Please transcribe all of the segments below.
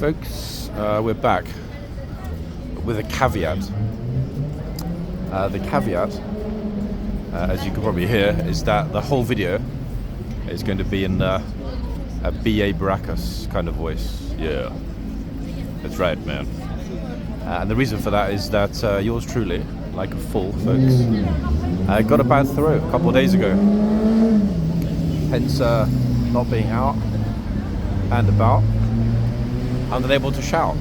folks, we're back with a caveat. The caveat, as you can probably hear, is that the whole video is going to be in a B.A. Baracus kind of voice. Yeah, that's right, man. And the reason for that is that yours truly, like a fool, folks, got a bad throat a couple of days ago. Hence, not being out and about, and unable to shout.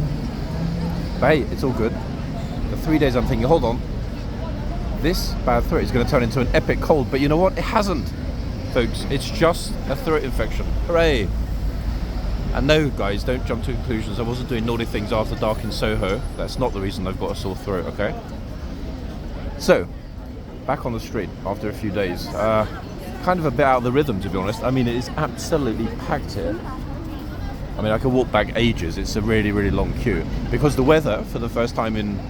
But hey, it's all good. The 3 days I'm thinking, hold on, this bad throat is going to turn into an epic cold, but you know what? It hasn't, folks. It's just a throat infection. Hooray! And no, guys, don't jump to conclusions. I wasn't doing naughty things after dark in Soho. That's not the reason I've got a sore throat, okay? So, back on the street after a few days. Kind of a bit out of the rhythm, to be honest. I mean, it is absolutely packed here. I mean, I could walk back ages. It's a really, really long queue. Because the weather, for the first time in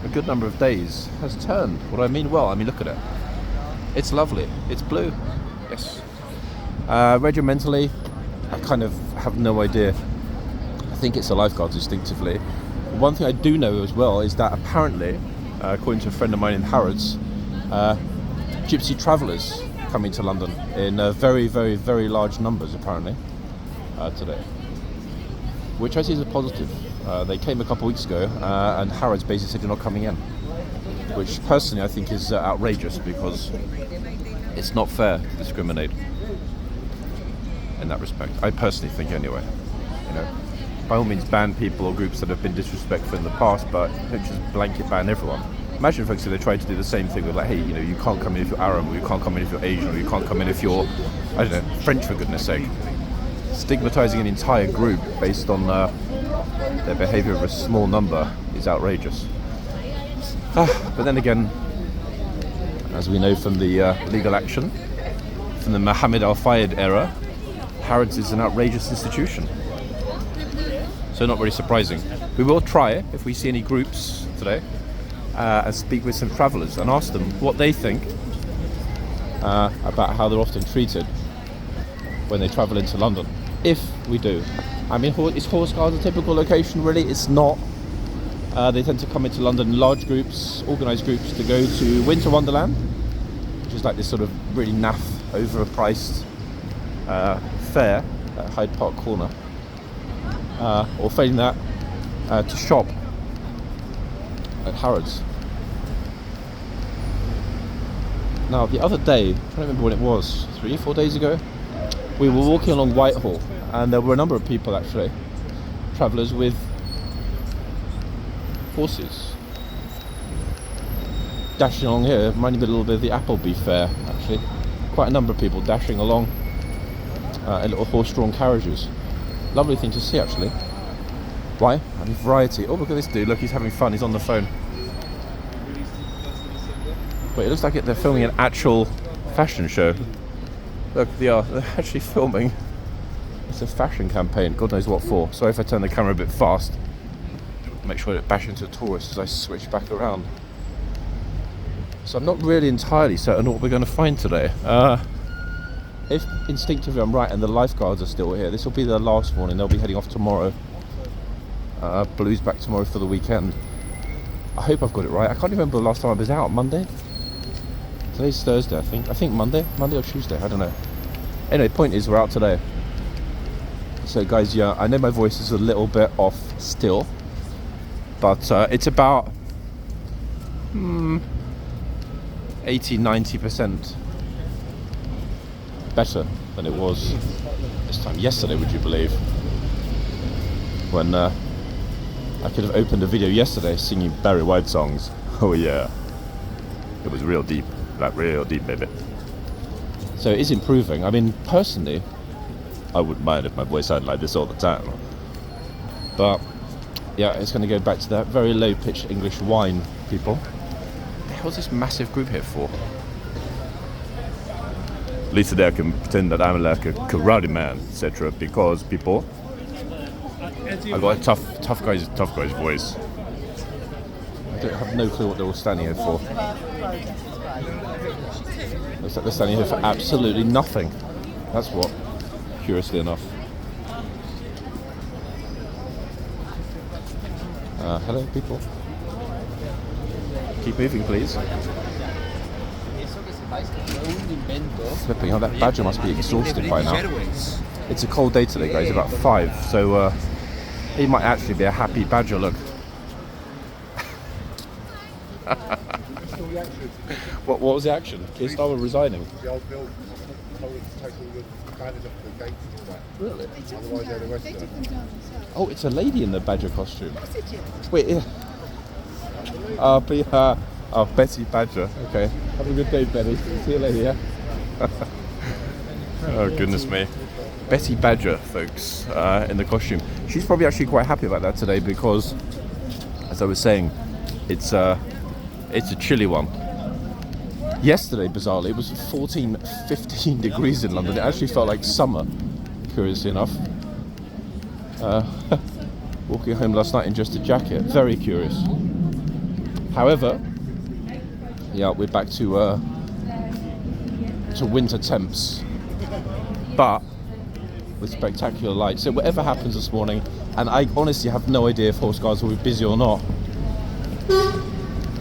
a good number of days, has turned. What do I mean? Well, I mean, look at it. It's lovely. It's blue. Yes. Regimentally, I kind of have no idea. I think it's the lifeguards instinctively. One thing I do know as well is that apparently, according to a friend of mine in Harrods, gypsy travellers coming to London in very, very, very large numbers apparently today, which I see as a positive. They came a couple of weeks ago and Harrods basically said you're not coming in, which personally I think is outrageous, because it's not fair to discriminate in that respect. I personally think anyway. You know, by all means ban people or groups that have been disrespectful in the past, but don't just blanket ban everyone. Imagine, folks, if they tried to do the same thing with, like, hey, you know, you can't come in if you're Arab, or you can't come in if you're Asian, or you can't come in if you're, I don't know, French, for goodness sake. Stigmatizing an entire group based on their behavior of a small number is outrageous. But then again, as we know from the legal action, from the Mohammed Al-Fayed era, Harrods is an outrageous institution. So not really surprising. We will try, if we see any groups today, and speak with some travellers and ask them what they think about how they're often treated when they travel into London. If we do. I mean, is horseguards a typical location? Really, it's not. They tend to come into London in large groups, organised groups, to go to Winter Wonderland, which is like this sort of really naff, overpriced fair at Hyde Park Corner. Or failing that, to shop at Harrods. Now, the other day, I'm trying to remember when it was, 3 or 4 days ago, we were walking along Whitehall, and there were a number of people, actually, travellers with horses, dashing along here. Reminding me a little bit of the Appleby fair, actually. Quite a number of people dashing along in little horse-drawn carriages. Lovely thing to see, actually. Why? I mean, variety. Oh, look at this dude. Look, he's having fun. He's on the phone. Wait, it looks like they're filming an actual fashion show. Look, they're actually filming. It's a fashion campaign. God knows what for. Sorry if I turn the camera a bit fast. Make sure I don't bash into tourists as I switch back around. So I'm not really entirely certain what we're going to find today. If instinctively I'm right and the lifeguards are still here, this will be their last one and they'll be heading off tomorrow. Blues back tomorrow for the weekend. I hope I've got it right. I can't remember the last time I was out. Monday? Today's Thursday, I think. I think Monday or Tuesday, I don't know. Anyway, point is we're out today. So guys, yeah, I know my voice is a little bit off still, but it's about 80-90% better than it was this time yesterday, would you believe? When I could have opened a video yesterday singing Barry White songs. Oh yeah, it was real deep, like real deep, baby. So it is improving. I mean, personally, I wouldn't mind if my voice sounded like this all the time. But yeah, it's going to go back to that very low-pitched English whine, people. What the hell's this massive group here for? At least today I can pretend that I'm like a karate man, etc. Because people, I got a tough guy's voice. I have no clue what they're all standing here for. Looks like they're standing here for absolutely nothing. That's what, curiously enough. Hello, people. Keep moving, please. Flipping hell, that badger must be exhausted by now. It's a cold day today, guys, about 5, so he might actually be a happy badger, look. What was the action? Keir Starmer resigning? The old bill told us to take all the banners off the gates and all that. Really? Otherwise they'd arrest her. Oh, it's a lady in the badger costume. Wait, yeah. Betty Badger. Okay. Have a good day, Betty. See you later, yeah? Oh, goodness me. Betty Badger, folks, in the costume. She's probably actually quite happy about that today because, as I was saying, it's a chilly one. Yesterday, bizarrely, it was 14, 15 degrees in London. It actually felt like summer, curiously enough. Walking home last night in just a jacket. Very curious. However, yeah, we're back to winter temps, but with spectacular light. So whatever happens this morning, and I honestly have no idea if horse guards will be busy or not.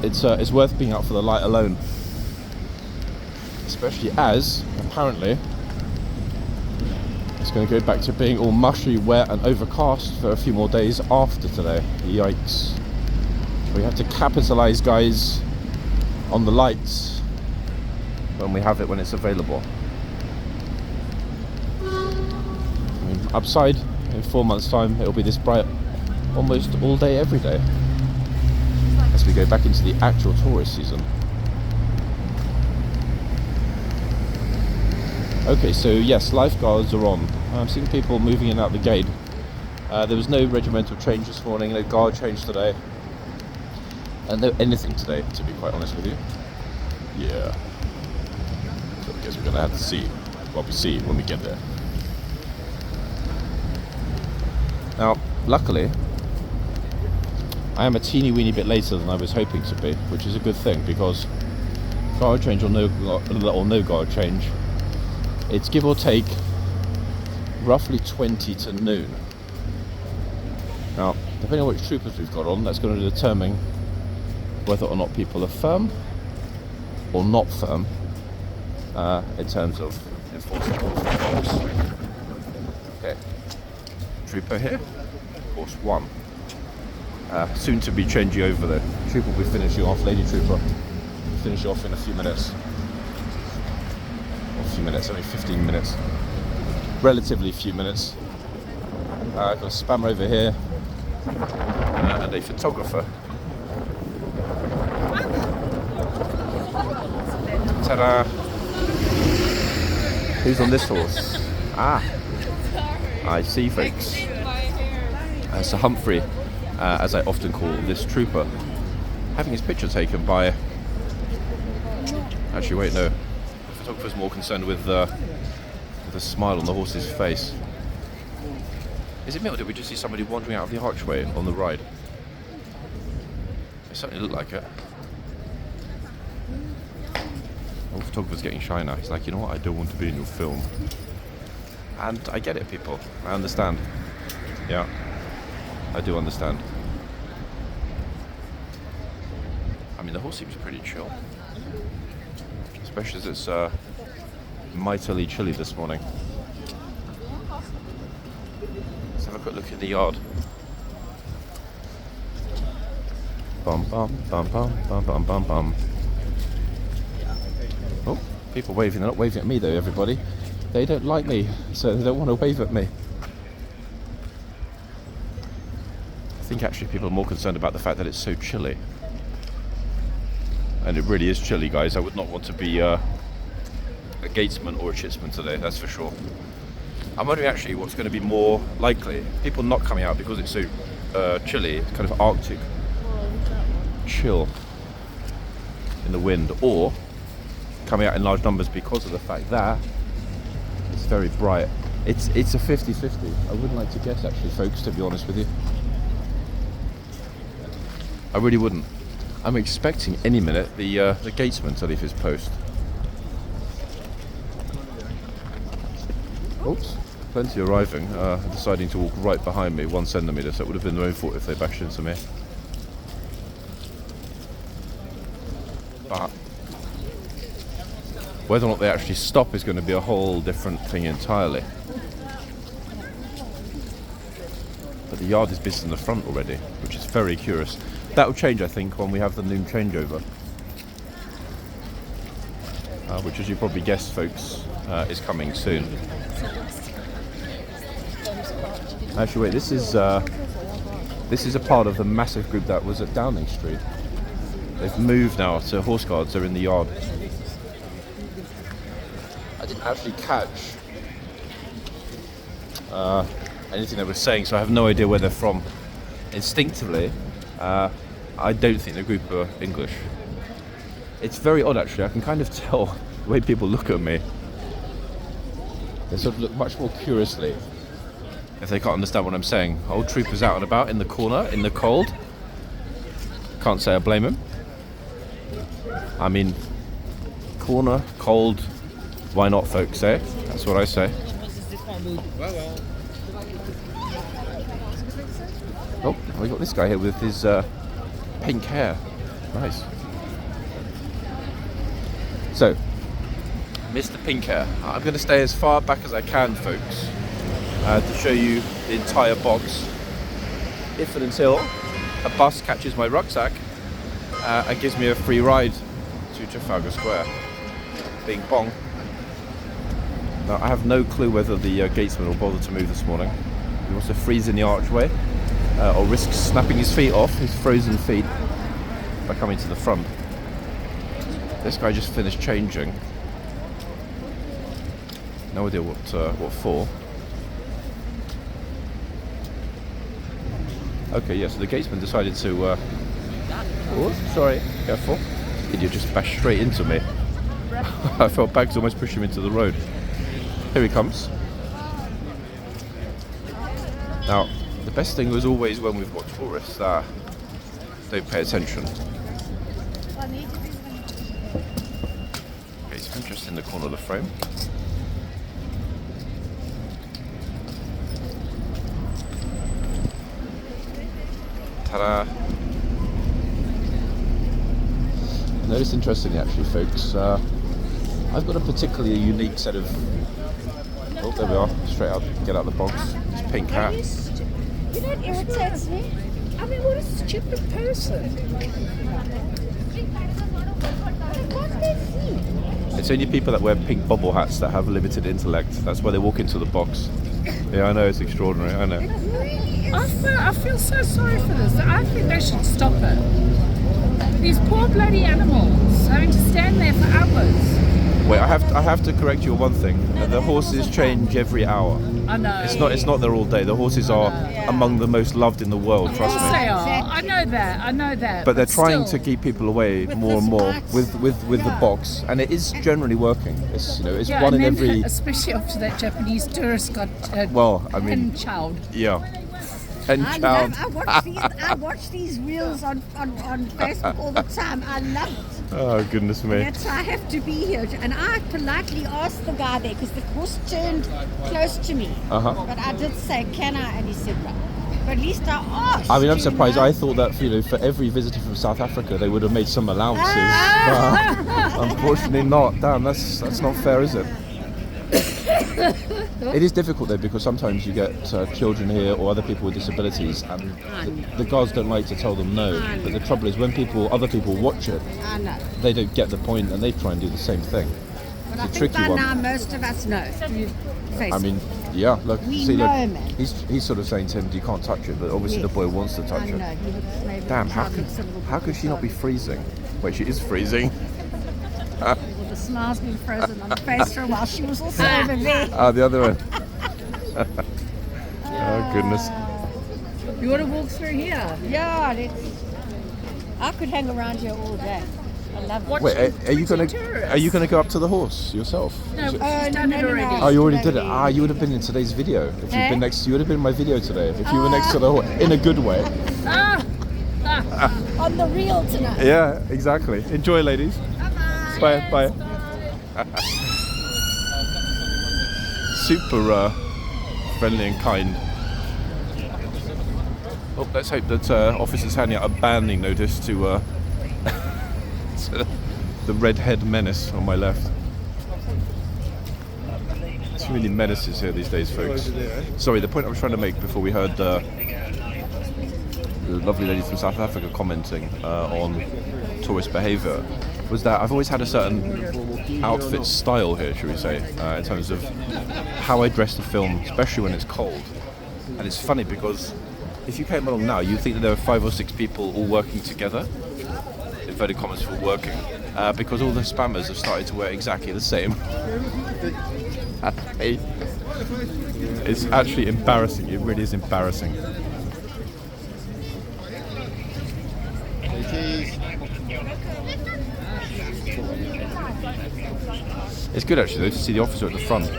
It's worth being out for the light alone, especially as apparently it's going to go back to being all mushy, wet, and overcast for a few more days after today. Yikes! We have to capitalise, guys, on the lights when we have it, when it's available. I mean, upside in 4 months' time, it'll be this bright almost all day, every day, as we go back into the actual tourist season. Okay, so yes, lifeguards are on. I'm seeing people moving in and out the gate. There was no regimental change this morning, no guard change today. And no anything today, to be quite honest with you. Yeah. So I guess we're gonna have to see what we see when we get there. Now, luckily, I am a teeny weeny bit later than I was hoping to be, which is a good thing because guard change or no guard change, it's give or take roughly 20 to noon. Now, depending on which troopers we've got on, that's going to determine whether or not people are firm or not firm in terms of enforcing rules. Okay, trooper here, horse 1. Soon to be changing over there. Trooper will be finishing off, lady trooper, finish off in a few minutes. Only 15 minutes. Relatively few minutes. Got a spammer over here and a photographer. Ta-da! Who's on this horse? Ah, I see, folks. Sir Humphrey, as I often call this trooper, having his picture taken by... Actually, wait, no. The photographer's more concerned with a smile on the horse's face. Is it me, or did we just see somebody wandering out of the archway on the ride? It certainly looked like it. The photographer's getting shy now. He's like, you know what, I don't want to be in your film. And I get it, people. I understand. Yeah, I do understand. I mean, the horse seems pretty chill. Especially as it's mightily chilly this morning. Let's have a quick look in the yard. Bum bum bum bum bum bum bum bum. Oh, people waving. They're not waving at me though, everybody. They don't like me, so they don't want to wave at me. I think actually people are more concerned about the fact that it's so chilly. And it really is chilly, guys. I would not want to be a gatesman or a chitsman today, that's for sure. I'm wondering actually what's going to be more likely. People not coming out because it's so chilly, kind of Arctic chill in the wind, or coming out in large numbers because of the fact that it's very bright. It's a 50-50. I wouldn't like to guess actually, folks, to be honest with you. I really wouldn't. I'm expecting any minute the gatesman to leave his post. Oops, plenty arriving, deciding to walk right behind me 1 centimetre, so it would have been their own fault if they bashed into me. Whether or not they actually stop is going to be a whole different thing entirely. But the yard is busy in the front already, which is very curious. That will change, I think, when we have the noon changeover. Which, as you probably guessed, folks, is coming soon. Actually, wait, this is a part of the massive group that was at Downing Street. They've moved now to horseguards. They're in the yard. I didn't actually catch anything they were saying, so I have no idea where they're from. Instinctively, I don't think the group are English. It's very odd, actually. I can kind of tell the way people look at me. They sort of look much more curiously if they can't understand what I'm saying. Old troopers out and about in the corner, in the cold. Can't say I blame him. I mean, corner, cold, why not, folks, eh? That's what I say. Oh, we got this guy here with his pink hair. Nice. So, Mr. Pink Hair. I'm going to stay as far back as I can, folks, to show you the entire box. If and until a bus catches my rucksack and gives me a free ride to Trafalgar Square. Bing bong. Now, I have no clue whether the gatesman will bother to move this morning. He wants to freeze in the archway or risk snapping his feet off, his frozen feet, by coming to the front. This guy just finished changing. No idea what for. Okay, yeah, so the gatesman decided to... oh, sorry, careful. Idiot just bashed straight into me. I felt bags almost push him into the road. Here he comes. Now, the best thing was always when we've got tourists that don't pay attention. Gatesman just in the corner of the frame. Ta-da! I noticed interestingly, actually, folks, I've got a particularly unique set of... oh, there we are, straight out, get out of the box. This pink hat. You know, it irritates me. I mean, what a stupid person. What do they see? It's only people that wear pink bobble hats that have limited intellect. That's why they walk into the box. Yeah, I know, it's extraordinary, I know. I feel so sorry for this. I think they should stop it. These poor bloody animals having to stand there for hours. Wait, I have to correct you on one thing. The horses change every hour. I know. It's not there all day. The horses are among the most loved in the world, trust Of course they me. are. I know that. But they're trying still. to keep people away more and more with the box, and it is generally working. It's it's Yeah, one and in then, every. especially after that Japanese tourist got Well, I mean, child. yeah. And child. I watch these reels on Facebook all the time. I love it. Oh goodness me. That's why I have to be here. And I politely asked the guy there because the horse turned close to me. But I did say, "Can I?" And he said, "No." But at least I asked. I mean, I'm you surprised. know. I thought that for every visitor from South Africa, they would have made some allowances. But unfortunately, not. Damn, that's not fair, is it? It is difficult though, because sometimes you get children here or other people with disabilities, and the guards don't like to tell them no. But the trouble is, when other people watch it, I know. they don't get the point, and they try and do the same thing. But I It's a think tricky by one. now most of us know. through Facebook. I mean, yeah. Look, We see, look, know, man. he's sort of saying to him, "You can't touch it," but obviously the Yes. boy wants to touch I know. it. He looks maybe Damn, the how child could looks a little how bit could she not be retarded. freezing? Wait, she is freezing. Well, the smile's been frozen on the face for a while. She was also over there. Ah, the other one. Oh goodness. You want to walk through here? Yeah, I could hang around here all day. I love it. Wait, are you gonna tourists. go up to the horse yourself? No, Is she's it- done it already. Oh, you already did it. Ah, you would have been in today's video if you'd been next. You would have been in my video today if you were next to the horse in a good way. On the reel tonight. Yeah, exactly. Enjoy, ladies. Bye, bye. Super friendly and kind. Oh, let's hope that officers handing out a banning notice to the redhead menace on my left. too many menaces here these days, folks. Sorry, the point I was trying to make before we heard the lovely lady from South Africa commenting on tourist behaviour was that I've always had a certain outfit style here, should we say, in terms of how I dress to film, especially when it's cold. And it's funny because if you came along now, you'd think that there were 5 or 6 people all working together, inverted commas for working, because all the spammers have started to wear exactly the same. It's actually embarrassing. It really is embarrassing. It's good actually though to see the officer at the front.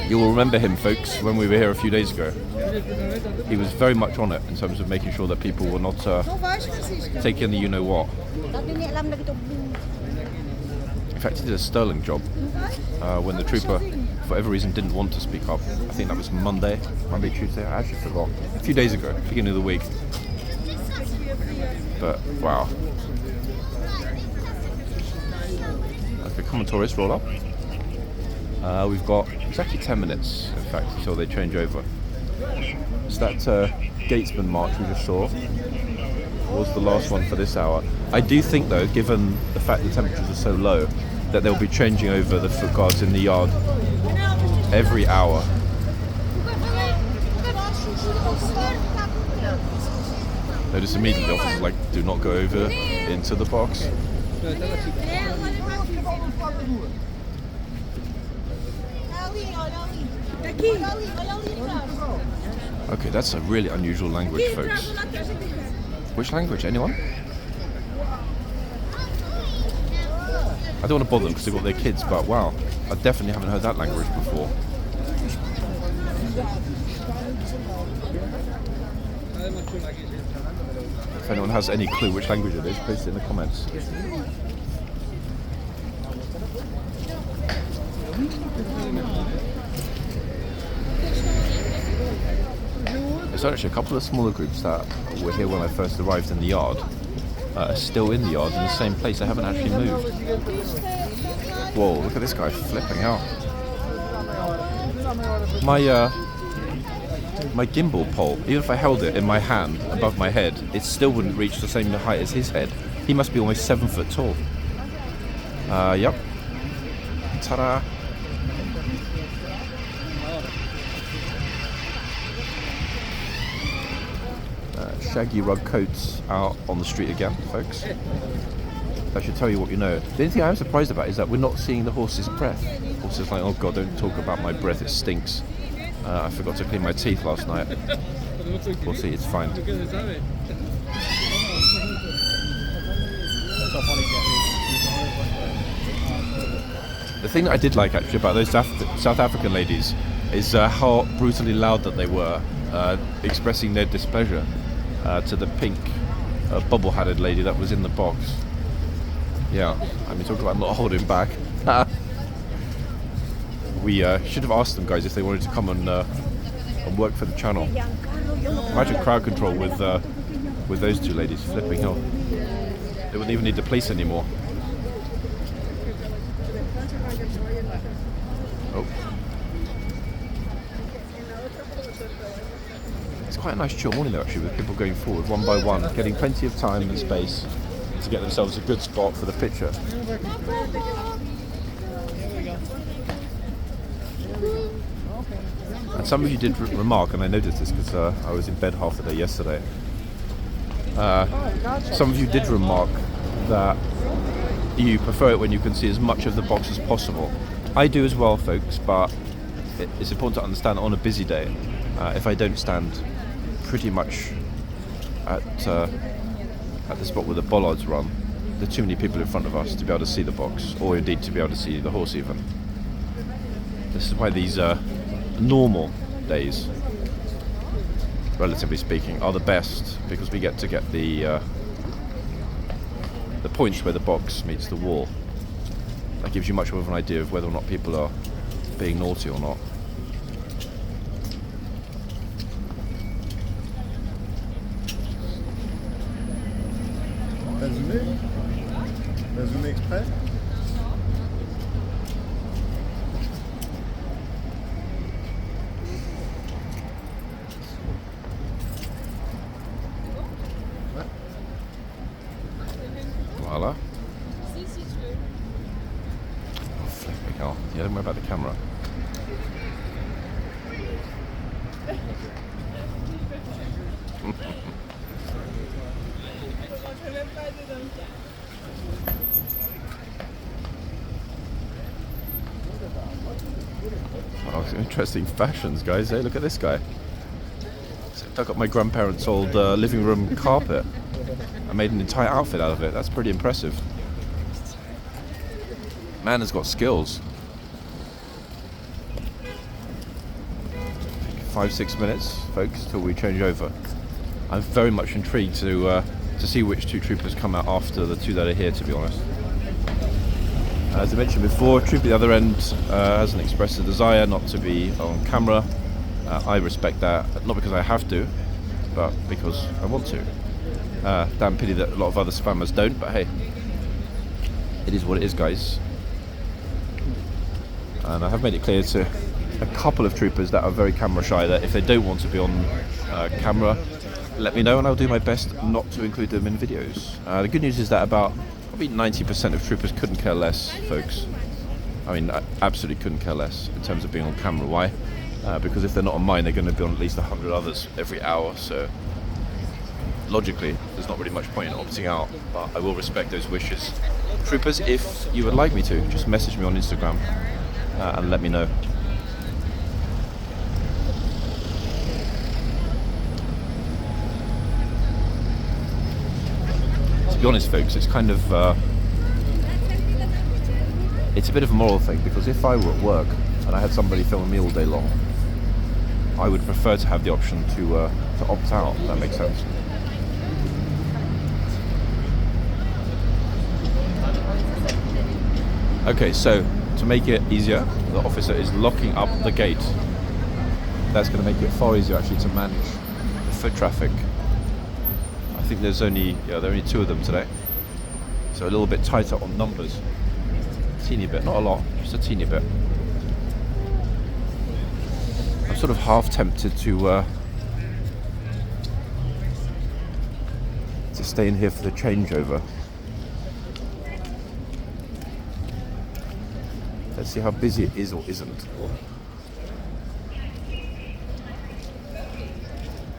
You will remember him, folks, when we were here a few days ago. He was very much on it in terms of making sure that people were not taking the you-know-what. In fact, he did a sterling job when the trooper, for whatever reason, didn't want to speak up. I think that was Monday, Tuesday, I actually forgot. A few days ago, beginning of the week. But, wow. Okay, come on tourists, roll up. We've got exactly 10 minutes, in fact, until they change over. So that Gatesman march we just saw was the last one for this hour. I do think, though, given the fact the temperatures are so low, that they'll be changing over the foot guards in the yard every hour. Notice immediately the officers like, do not go over into the box. Okay, that's a really unusual language, folks. Which language? Anyone? I don't want to bother them because they've got their kids, but wow, I definitely haven't heard that language before. If anyone has any clue which language it is, post it in the comments. There's actually a couple of smaller groups that were here when I first arrived in the yard, are still in the yard in the same place. They haven't actually moved. Whoa, look at this guy flipping out. My gimbal pole, even if I held it in my hand above my head, it still wouldn't reach the same height as his head. He must be almost 7 foot tall. Yep. Ta-da! Shaggy rug coats out on the street again, folks. That should tell you what you know. The only thing I'm surprised about is that we're not seeing the horse's breath. Horses like, oh god, don't talk about my breath, it stinks. I forgot to clean my teeth last night. We'll see, it's fine. The thing that I did like actually about those South African ladies is how brutally loud that they were, expressing their displeasure to the pink bubble-hatted lady that was in the box. Yeah, I mean, talk about not holding back. We should have asked them, guys, if they wanted to come and work for the channel. Imagine crowd control with those two ladies flipping hell. They wouldn't even need the police anymore. Oh. It's quite a nice chill morning though, actually, with people going forward one by one, getting plenty of time and space to get themselves a good spot for the picture. And some of you did remark, and I noticed this because I was in bed half the day yesterday. Some of you did remark that you prefer it when you can see as much of the box as possible. I do as well, folks, but it's important to understand that on a busy day, if I don't stand pretty much at the spot where the bollards run, there are too many people in front of us to be able to see the box, or indeed to be able to see the horse even. This is why these normal days, relatively speaking, are the best, because we get the points where the box meets the wall. That gives you much more of an idea of whether or not people are being naughty or not. Résumé exprès. don't worry about the camera. Oh, interesting fashions, guys. Hey, look at this guy. So I dug up my grandparents' old living room carpet. I made an entire outfit out of it. That's pretty impressive. Man has got skills. 5-6 minutes, folks, till we change over. I'm very much intrigued to see which two troopers come out after the two that are here, to be honest. As I mentioned before, trooper at the other end hasn't expressed a desire not to be on camera. I respect that, not because I have to, but because I want to. Damn pity that a lot of other spammers don't, but hey, it is what it is, guys. And I have made it clear to a couple of troopers that are very camera shy that if they don't want to be on camera, let me know and I'll do my best not to include them in videos. The good news is that about probably 90% of troopers couldn't care less, folks. I mean, absolutely couldn't care less in terms of being on camera. Why? Because if they're not on mine, they're going to be on at least 100 others every hour, so logically there's not really much point in opting out, but I will respect those wishes. Troopers, if you would like me to, just message me on Instagram and let me know. To be honest, folks, it's kind of it's a bit of a moral thing, because if I were at work and I had somebody filming me all day long, I would prefer to have the option to opt out, if that makes sense. Okay, so to make it easier, the officer is locking up the gate. That's going to make it far easier actually to manage the foot traffic. I think there are only two of them today, so a little bit tighter on numbers. A teeny bit, not a lot, just a teeny bit. I'm sort of half tempted to stay in here for the changeover. Let's see how busy it is or isn't.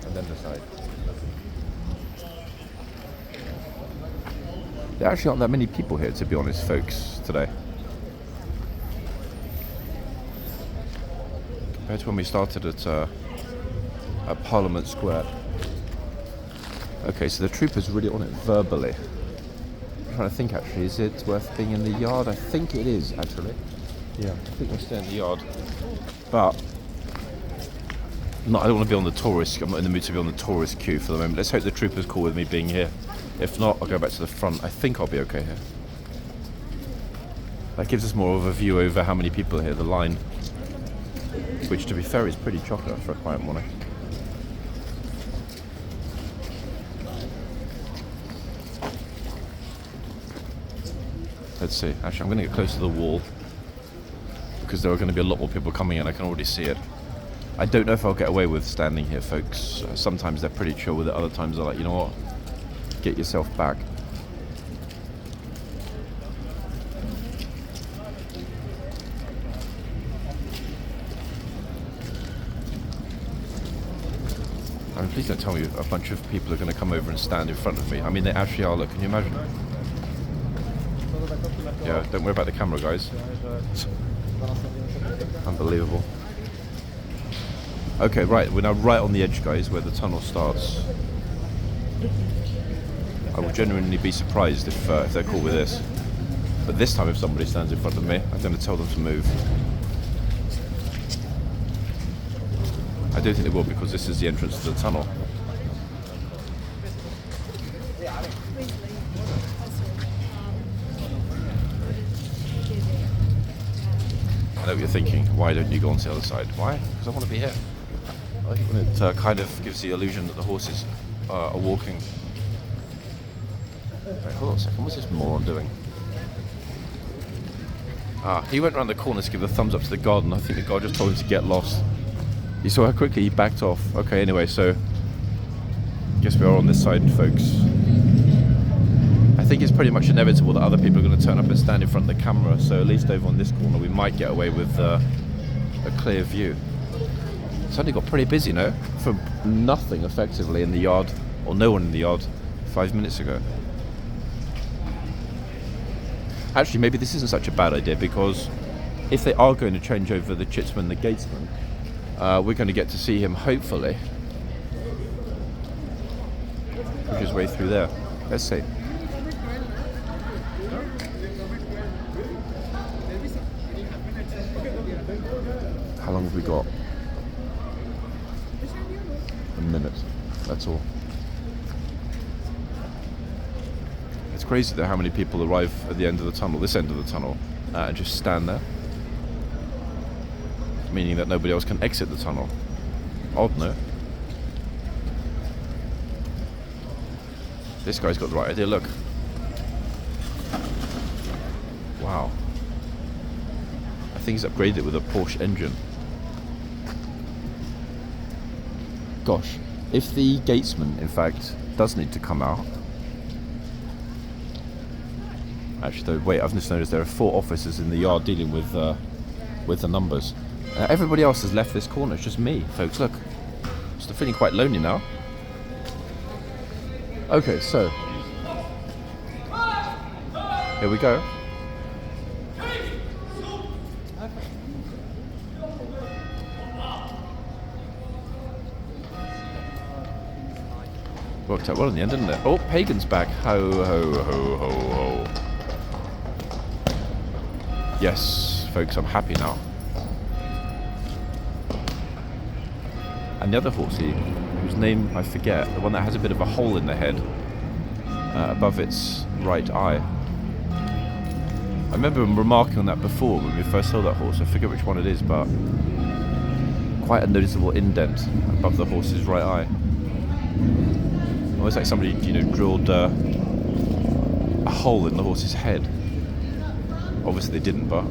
And then decide. There actually aren't that many people here, to be honest, folks, today. Compared to when we started at Parliament Square. Okay, so the trooper's really on it verbally. I'm trying to think actually, is it worth being in the yard? I think it is, actually. Yeah, I think we'll stay in the yard. But no, I don't want to be on the tourist. I'm not in the mood to be on the tourist queue for the moment. Let's hope the trooper's cool with me being here. If not, I'll go back to the front. I think I'll be okay here. That gives us more of a view over how many people are here. The line, which to be fair is pretty chocker for a quiet morning. Let's see. Actually, I'm going to get close to the wall, because there are going to be a lot more people coming in. I can already see it. I don't know if I'll get away with standing here, folks. Sometimes they're pretty chill with it. Other times they're like, you know what? Get yourself back. I mean, please don't tell me a bunch of people are going to come over and stand in front of me. I mean, they actually are. Look, can you imagine? Yeah, don't worry about the camera, guys. Unbelievable. Okay, right, we're now right on the edge, guys, where the tunnel starts. I will genuinely be surprised if they're cool with this. But this time, if somebody stands in front of me, I'm going to tell them to move. I don't think they will, because this is the entrance to the tunnel. I know what you're thinking. Why don't you go onto the other side? Why? Because I want to be here. It kind of gives the illusion that the horses are walking. Wait, hold on a second. What's this moron doing? He went around the corner to give a thumbs up to the guard, and I think the guard just told him to get lost. You saw how quickly he backed off. Okay, anyway, so guess we are on this side, folks. I think it's pretty much inevitable that other people are going to turn up and stand in front of the camera, so at least over on this corner we might get away with a clear view. Suddenly got pretty busy, no? For nothing, effectively, in the yard, or no one in the yard 5 minutes ago. Actually, maybe this isn't such a bad idea, because if they are going to change over the chitsman and the gatesman, we're going to get to see him, hopefully, push his way through there. Let's see. How long have we got? A minute, that's all. It's crazy though how many people arrive at the end of the tunnel, this end of the tunnel, and just stand there. Meaning that nobody else can exit the tunnel. Odd, no? This guy's got the right idea, look. Wow. I think he's upgraded it with a Porsche engine. Gosh, if the gatesman, in fact, does need to come out. Actually, though, wait, I've just noticed there are 4 officers in the yard dealing with the numbers. Everybody else has left this corner. It's just me, folks. Look, still feeling quite lonely now. Okay, so here we go. Worked out well in the end, didn't it? Oh, Pagan's back. Ho, ho, ho, ho, ho. Yes, folks, I'm happy now. And the other horsey, whose name I forget, the one that has a bit of a hole in the head above its right eye. I remember remarking on that before when we first saw that horse. I forget which one it is, but quite a noticeable indent above the horse's right eye. Almost like somebody, drilled a hole in the horse's head. Obviously they didn't, but...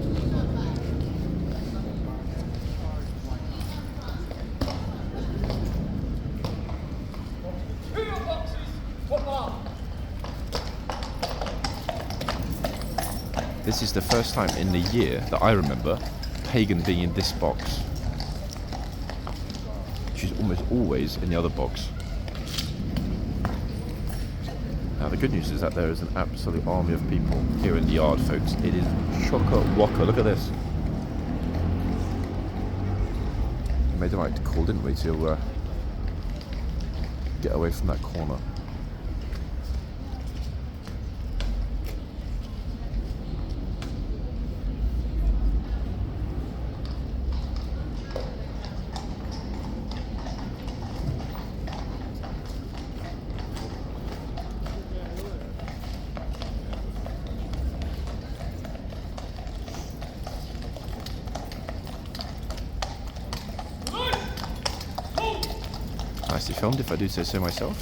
This is the first time in the year that I remember Pagan being in this box. She's almost always in the other box. Now the good news is that there is an absolute army of people here in the yard, folks. It is chock-a-wocka. Look at this. We made the right call, didn't we, to get away from that corner. Nicely filmed, if I do say so myself.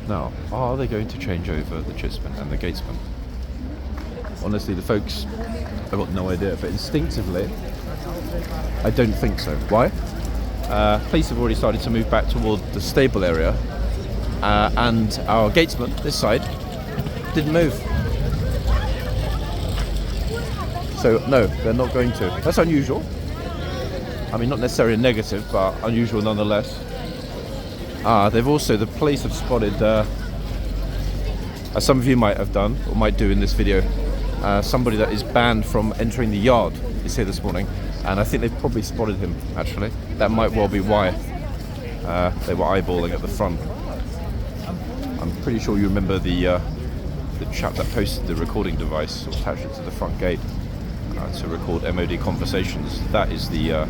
Now, are they going to change over the chitsman and the gatesman? Honestly, the folks, I've got no idea, but instinctively, I don't think so. Why? Police have already started to move back toward the stable area, and our gatesman, this side, didn't move. So no, they're not going to. That's unusual. I mean, not necessarily negative, but unusual nonetheless. The police have spotted, as some of you might have done, or might do in this video, somebody that is banned from entering the yard is here this morning, and I think they've probably spotted him, actually. That might well be why they were eyeballing at the front. I'm pretty sure you remember the chap that posted the recording device or attached it to the front gate to record MOD conversations. That is the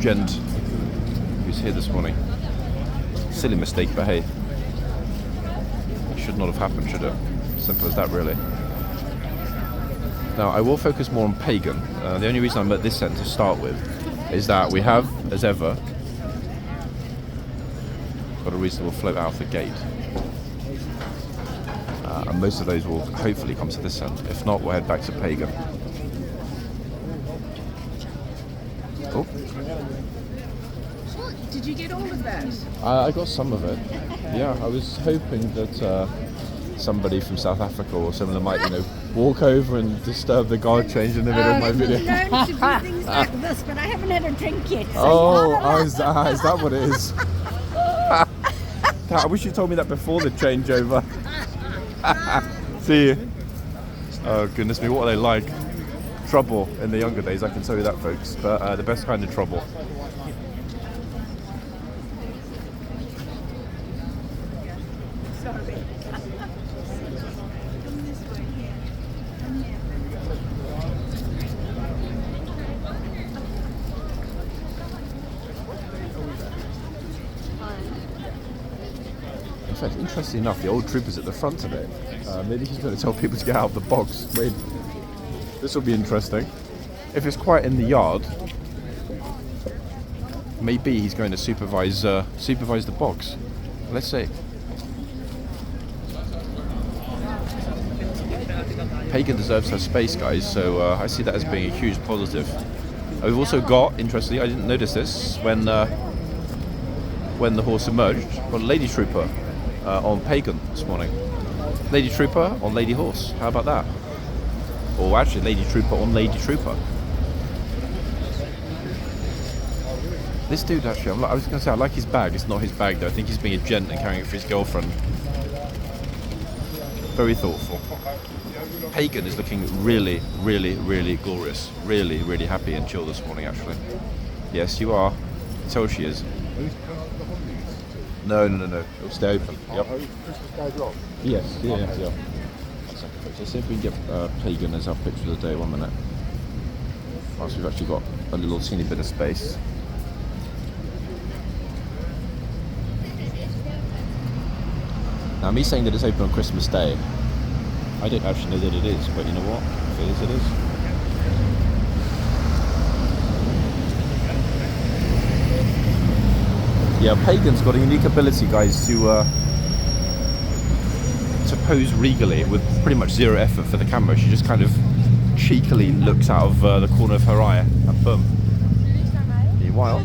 gent who's here this morning. Silly mistake, but hey, it should not have happened, should it? Simple as that, really. Now, I will focus more on Pagan. The only reason I'm at this end to start with is that we have, as ever, got a reasonable float out of the gate. and most of those will hopefully come to this end. If not, we'll head back to Pagan. Oh. Did you get all of that? I got some of it. Yeah, I was hoping that somebody from South Africa or someone might, walk over and disturb the guard change in the middle of my video. I'm known to do things like this, but I haven't had a drink yet. So Is that what it is? I wish you told me that before the changeover. See you. Oh goodness me, what are they like? Trouble in the younger days, I can tell you that, folks. But the best kind of trouble. In fact, interestingly enough, the old trooper's at the front of it. Maybe he's going to tell people to get out of the box. Wait, this will be interesting. If it's quiet in the yard, maybe he's going to supervise the box. Let's see. Pagan deserves her space, guys, so I see that as being a huge positive. We've also got, interestingly, I didn't notice this when the horse emerged, got a lady trooper on Pagan this morning. Lady trooper on lady horse. How about that? Or actually, lady trooper on lady trooper. This dude, actually, I was going to say I like his bag. It's not his bag though. I think he's being a gent and carrying it for his girlfriend. Very thoughtful. Pagan is looking really, really, really glorious. Really, really happy and chill this morning, actually. Yes, you are. So she is. No. It'll stay open. Yep. Christmas Day long? Yes, yeah. Let's see if we can get Pagan as our picture of the day. 1 minute. Whilst we've actually got a little teeny bit of space. Now, me saying that it's open on Christmas Day, I don't actually know that it is, but you know what? If it is, it is. Yeah, Pagan's got a unique ability, guys, to pose regally with pretty much zero effort for the camera. She just kind of cheekily looks out of the corner of her eye, and boom. Meanwhile,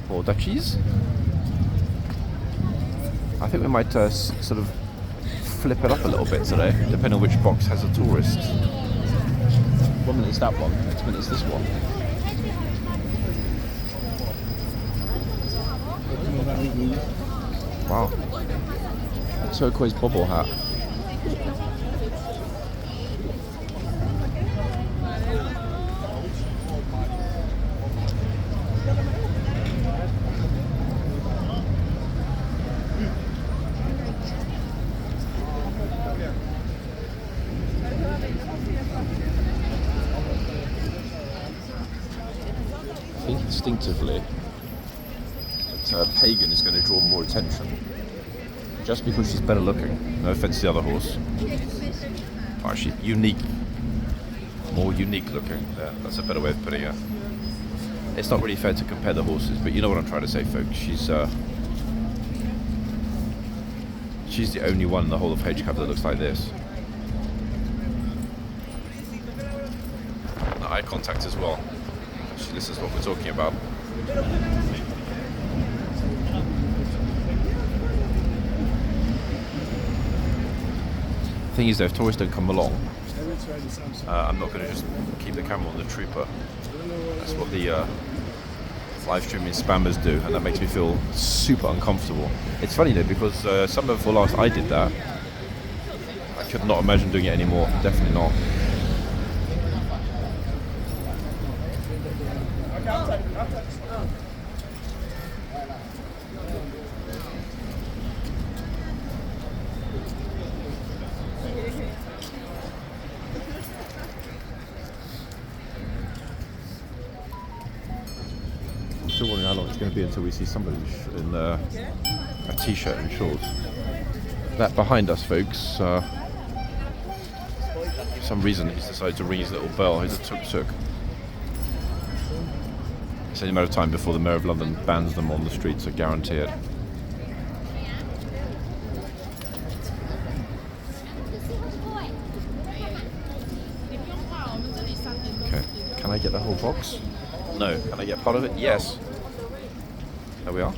more duchies. I think we might sort of flip it up a little bit today, depending on which box has a tourist. 1 minute it's that one, next minute it's this one. Wow. A turquoise bobble hat. I think instinctively Pagan is going to draw more attention just because she's better looking. No offense to the other horse. Oh, she's unique, more unique looking. Yeah, that's a better way of putting it. It's not really fair to compare the horses, but you know what I'm trying to say, folks. She's the only one in the whole of HCAV that looks like this. And eye contact as well. Actually, this is what we're talking about. Thing is though, if tourists don't come along, I'm not going to just keep the camera on the trooper. That's what the live streaming spammers do, and that makes me feel super uncomfortable. It's funny though, because summer before last I did that. I could not imagine doing it anymore, definitely not. I'm still wondering how long it's going to be until we see somebody in a t-shirt and shorts. That behind us, folks, for some reason he's decided to ring his little bell. He's a tuk-tuk. It's only a matter of time before the Mayor of London bans them on the streets, I guarantee it. Can I get the whole box? No. Can I get part of it? Yes. There we are.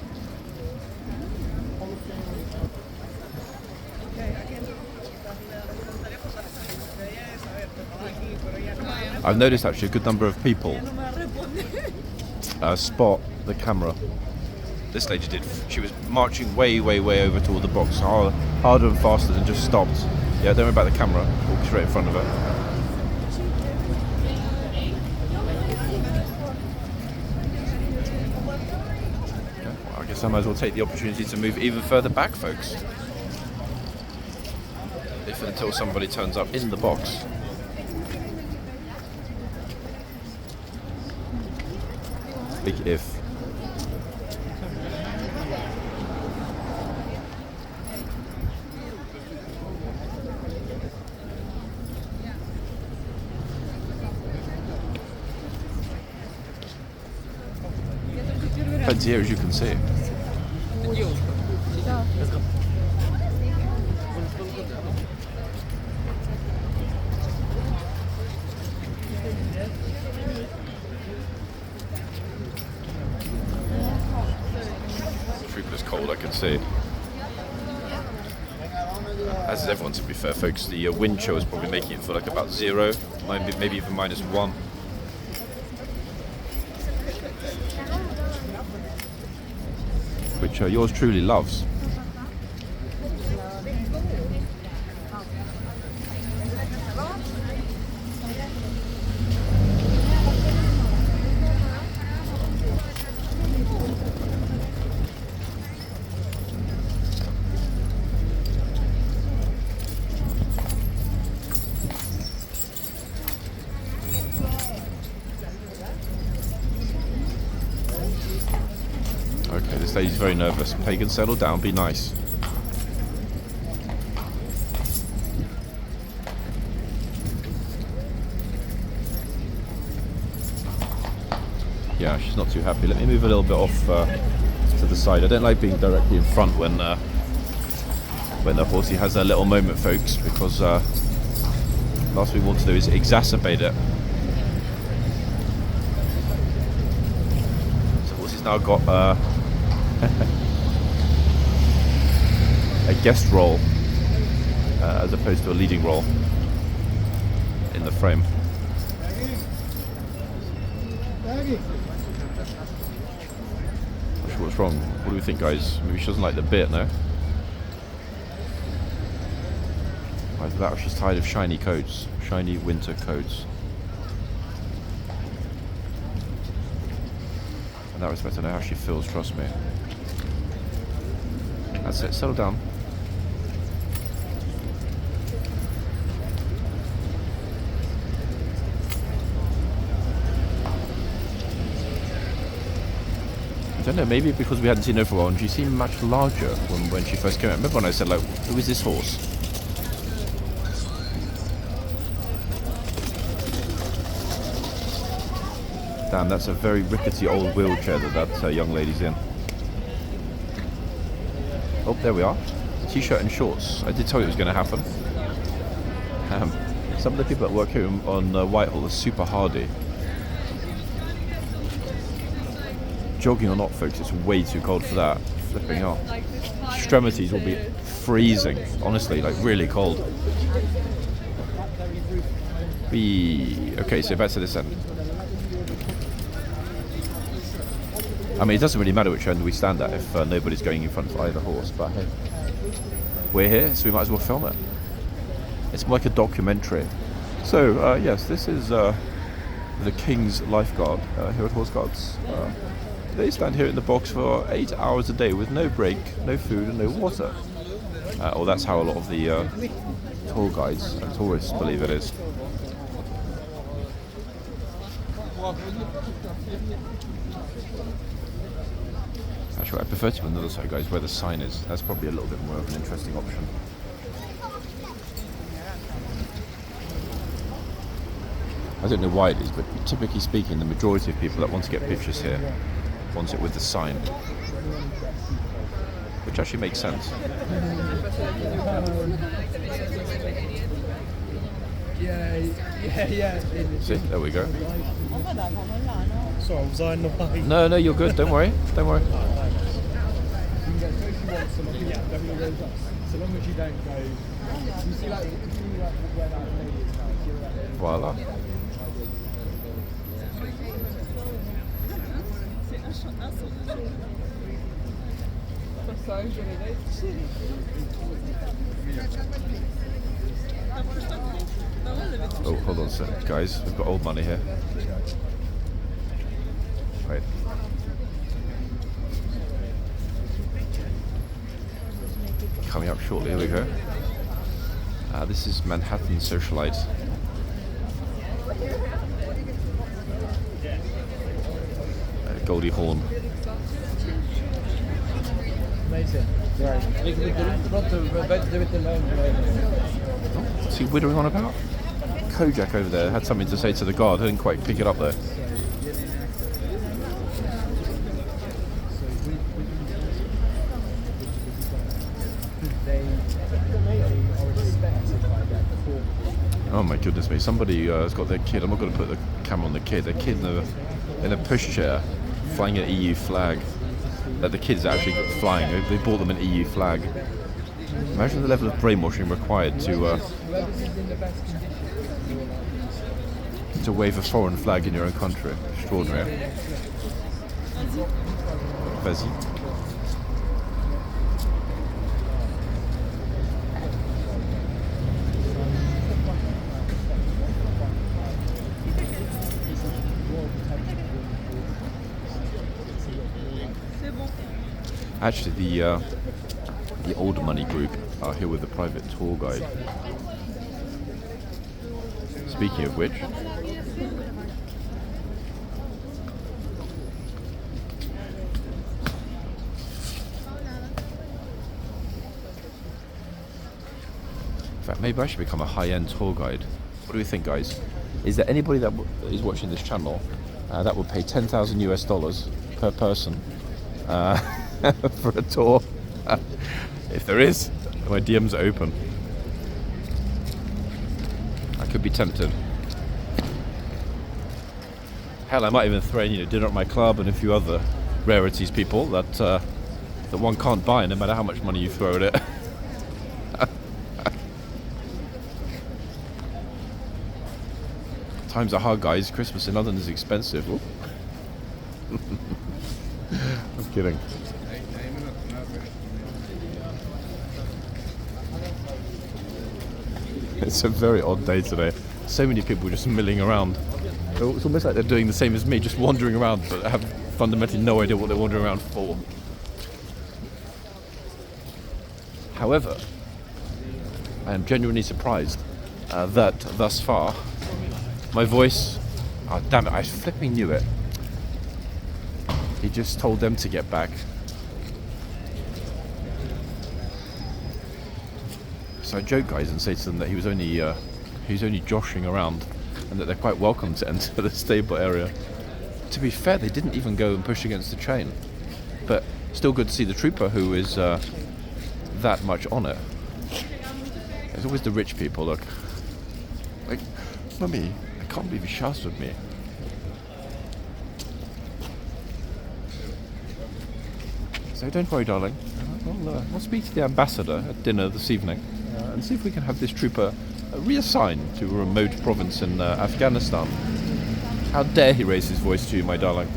I've noticed actually a good number of people spot the camera. This lady did. She was marching way over toward the box, harder and faster than just stopped. Yeah, don't worry about the camera. Walk straight in front of her. Okay, well, I guess I might as well take the opportunity to move even further back, folks. If and until somebody turns up in the box. Big if. Plenty here, as you can see. It's cold, I can see. As is everyone, to be fair, folks. The wind chill is probably making it feel like about 0, maybe even -1. Which yours truly loves. Okay, this lady's very nervous. Pagan, settle down, be nice. Yeah, she's not too happy. Let me move a little bit off to the side. I don't like being directly in front when the horsey has a little moment, folks, because last thing we want to do is exacerbate it. So the horsey's now got a guest role as opposed to a leading role in the frame. Not sure what's wrong. What do we think, guys? Maybe she doesn't like the bit, no? Either that or she's tired of shiny coats, shiny winter coats. In that respect, I know how she feels, trust me. That's it, settle down. I don't know, maybe because we hadn't seen her for a while and she seemed much larger when she first came out. Remember when I said, like, who is this horse? Damn, that's a very rickety old wheelchair that young lady's in. Oh, there we are. T-shirt and shorts. I did tell you it was going to happen. Some of the people that work here on Whitehall are super hardy. Jogging or not, folks, it's way too cold for that. Flipping hell. Extremities will be freezing. Honestly, like really cold. Okay, so back to this end. I mean, it doesn't really matter which end we stand at if nobody's going in front of either horse, but hey, we're here, so we might as well film it. It's more like a documentary. So, yes, this is the King's Lifeguard here at Horseguards. They stand here in the box for 8 hours a day with no break, no food and no water. Or that's how a lot of the tour guides and tourists believe it is. Actually, I prefer to be on the other side, guys, where the sign is. That's probably a little bit more of an interesting option. I don't know why it is, but typically speaking, the majority of people that want to get pictures here want it with the sign, which actually makes sense. Yeah. See, there we go. Sorry, was I in the way? No, no, you're good. Don't worry. Don't worry. You can get so if you want some, don't go those up. So long as you don't go. You see, like, if you like where that lady is now, see where that lady is. Voila. Oh, hold on a sec, guys. We've got old money here. Right. Coming up shortly. Here we go. This is Manhattan Socialite. Goldie Hawn. Amazing. Right. What's he whittering on about? Kojak over there had something to say to the guard. I didn't quite pick it up there. Oh my goodness me, somebody has got their kid, I'm not going to put the camera on the kid, their kid in a pushchair flying an EU flag. That the kids are actually flying, they bought them an EU flag. Imagine the level of brainwashing required to wave a foreign flag in your own country. Extraordinary. Vas-y. Actually, the older money group are here with a private tour guide. Speaking of which, in fact, maybe I should become a high-end tour guide. What do we think, guys? Is there anybody that is watching this channel that would pay $10,000 per person for a tour? If there is, my DMs are open. I could be tempted. Hell, I might even throw in, dinner at my club and a few other rarities, people that one can't buy, no matter how much money you throw at it. Times are hard, guys. Christmas in London is expensive. I'm kidding. It's a very odd day today. So many people just milling around. It's almost like they're doing the same as me, just wandering around, but have fundamentally no idea what they're wandering around for. However, I am genuinely surprised that thus far, my voice... Oh, damn it, I flipping knew it. He just told them to get back. So I joke, guys, and say to them that he was only joshing around, and that they're quite welcome to enter the stable area. To be fair, they didn't even go and push against the chain, but still good to see the trooper who is that much on it. There's always the rich people. Look, like, Mummy, I can't believe he shouted at me. So don't worry, darling. We'll speak to the ambassador at dinner this evening and see if we can have this trooper reassigned to a remote province in Afghanistan. How dare he raise his voice to you, my darling?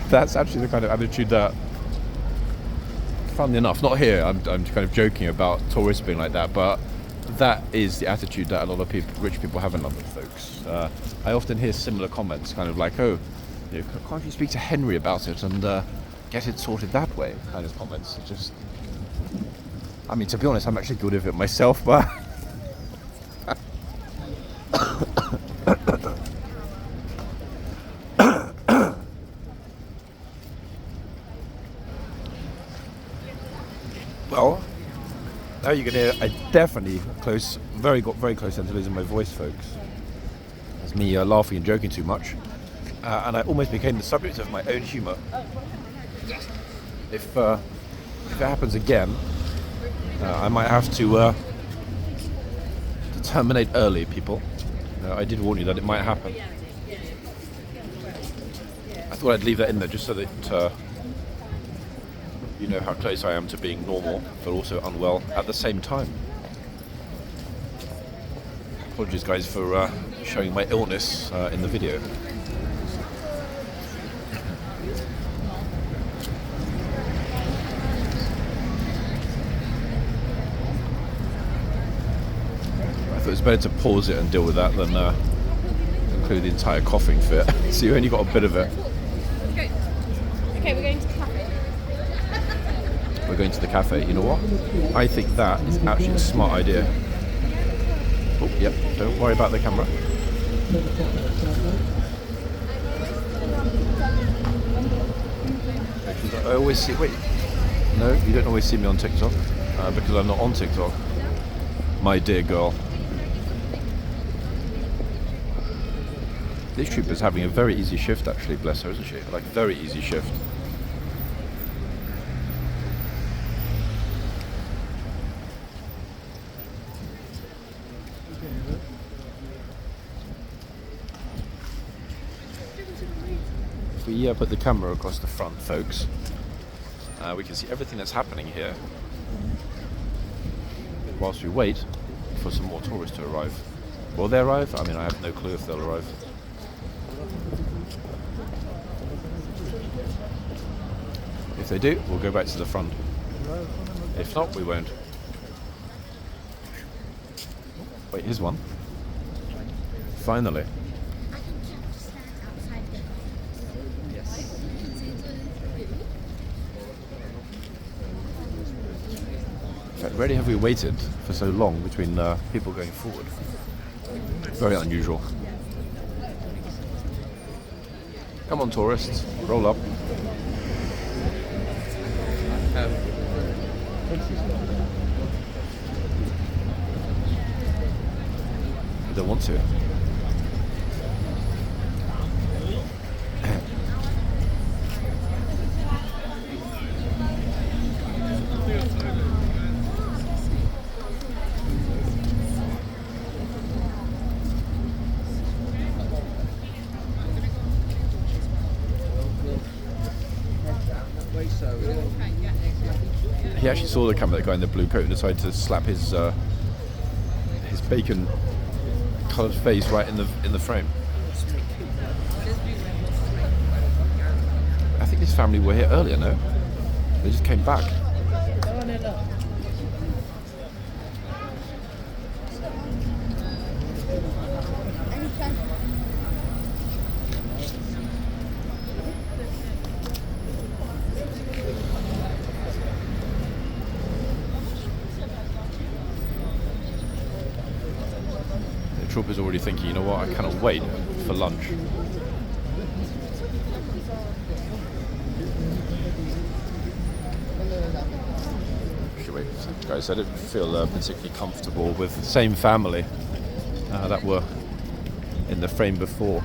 That's actually the kind of attitude that, funnily enough, not here, I'm kind of joking about tourists being like that, but that is the attitude that a lot of rich people have in London, folks. I often hear similar comments, kind of like, oh, can't you speak to Henry about it and get it sorted that way, kind of comments. Just, I mean, to be honest, I'm actually good at it myself, but well, now you can hear a definitely very close end to losing my voice, folks. It's me laughing and joking too much. And I almost became the subject of my own humour. If it happens again, I might have to terminate early, people. I did warn you that it might happen. I thought I'd leave that in there just so that you know how close I am to being normal, but also unwell at the same time. Apologies, guys, for showing my illness in the video. I thought it was better to pause it and deal with that than include the entire coughing fit. So you only got a bit of it. Okay, we're going to the cafe. We're going to the cafe. You know what? I think that is actually a smart idea. Oh, yep. Don't worry about the camera. I always see. Wait. No, you don't always see me on TikTok because I'm not on TikTok. My dear girl. This trooper's having a very easy shift, actually. Bless her, isn't she? Like, very easy shift. If we put the camera across the front, folks, we can see everything that's happening here whilst we wait for some more tourists to arrive. Will they arrive? I mean, I have no clue if they'll arrive. If they do, we'll go back to the front. If not, we won't. Wait, here's one. Finally. In fact, rarely have we waited for so long between people going forward. Very unusual. Come on, tourists, roll up. You don't want to. He actually saw the camera, that guy in the blue coat, and decided to slap his bacon-coloured face right in the frame. I think his family were here earlier, no? They just came back. Trooper's already thinking, you know what, I cannot wait for lunch. Wait, guys, I didn't feel particularly comfortable with the same family that were in the frame before.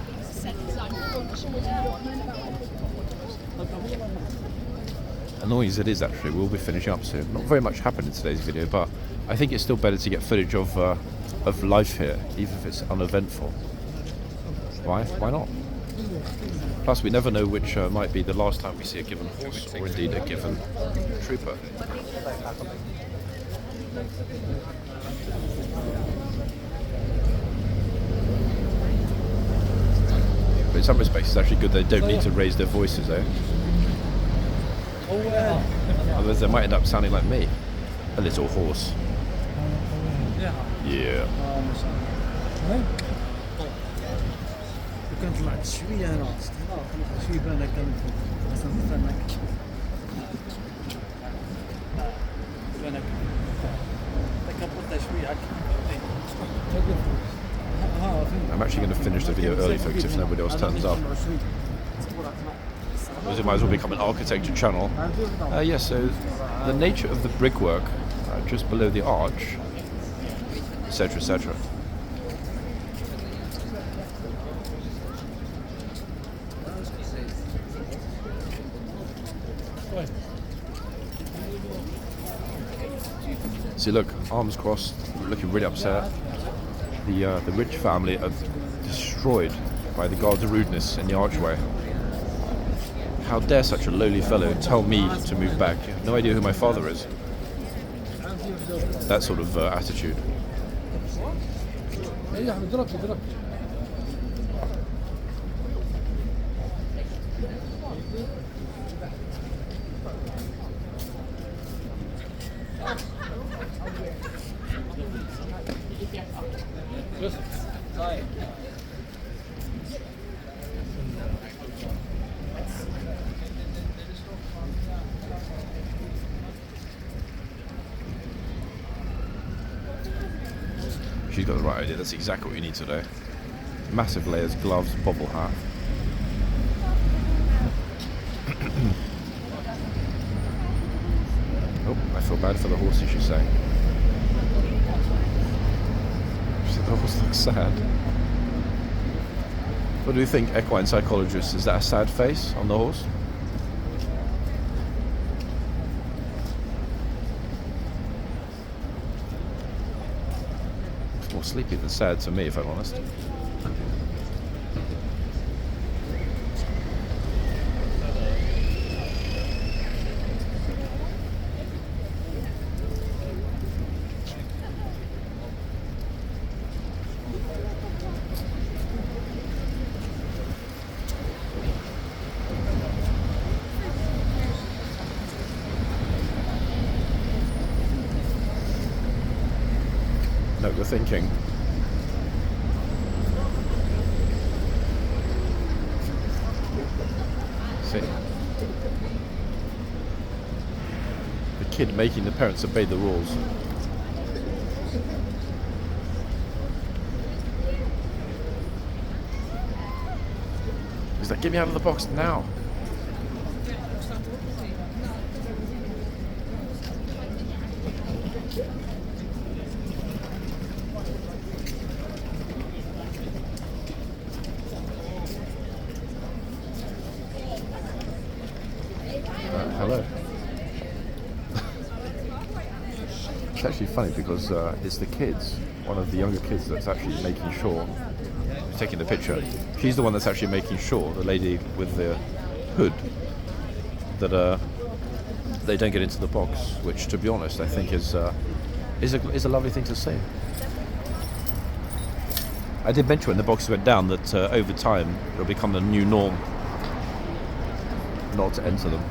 Annoying as it is, actually, we'll be finishing up soon. Not very much happened in today's video, but I think it's still better to get footage of life here, even if it's uneventful. Why? Why not? Plus, we never know which might be the last time we see a given horse, or indeed a given trooper. But in some respects, it's actually good they don't need to raise their voices, eh? Otherwise, they might end up sounding like me, a little horse. Yeah. I'm actually going to finish the video early, folks, if nobody else turns up. Otherwise, it might as well become an architecture channel. Yes, so the nature of the brickwork just below the arch, etc., etc. See, look, arms crossed, looking really upset. the rich family are destroyed by the guard's rudeness in the archway. How dare such a lowly fellow tell me to move back? You have no idea who my father is. That sort of attitude. She's got the right idea. That's exactly what you need today. Massive layers, gloves, bobble hat. Oh, I feel bad for the horses, she's saying. She said the horse looks sad. What do you think, equine psychologist? Is that a sad face on the horse? It's more sleepy than sad to me, if I'm honest. No, you're thinking. See? The kid making the parents obey the rules. He's like, get me out of the box now. Hello. It's actually funny because it's the kids, one of the younger kids that's actually making sure, taking the picture. She's the one that's actually making sure, the lady with the hood, that they don't get into the box, which, to be honest, I think is a lovely thing to say. I did mention when the boxes went down that over time it'll become the new norm not to enter them.